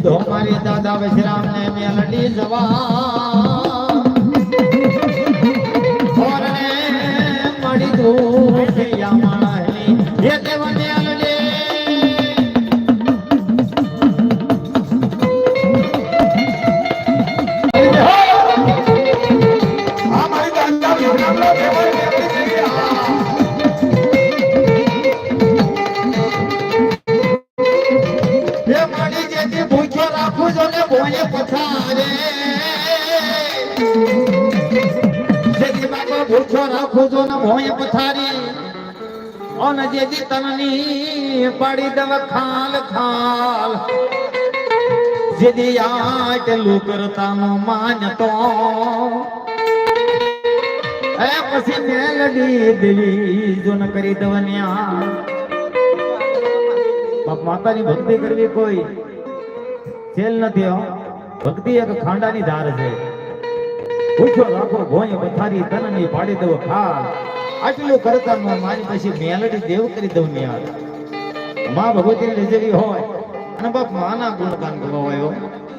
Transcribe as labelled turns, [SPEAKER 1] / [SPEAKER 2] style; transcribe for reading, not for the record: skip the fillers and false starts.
[SPEAKER 1] કીધો મારી દાદા વિશ્રામ ને મેલડી જવા ઓરને મળી દૂર થયા માણી એ દેવને અલડે આ મારી દાદા વિશ્રામ નો દેવને ભોય પથારે જેથી બાબા ભૂખો રાખો જો ને ભોય પથારી ઓન જેથી તનની પાડી દવ ખાલ ખાલ જેથી આટલું કરતા નો માનતો એ પછી મેલડી દેવી જો ન કરી દવન્યા બાપ માતાની ભક્તિ કરવી કોઈ છેલ નથી હો ભક્તિ એક ખાંડાની ધાર છે પૂછો રાખો ભોય પથારી તનની પાડી દો ખાલ આટલું કરતા મારી પછી મેલડી દેવ કરી દઉં ને યાર માં ભગવતી લીધેલી હોય અને બાપ માના ગુણગાન ગવાયો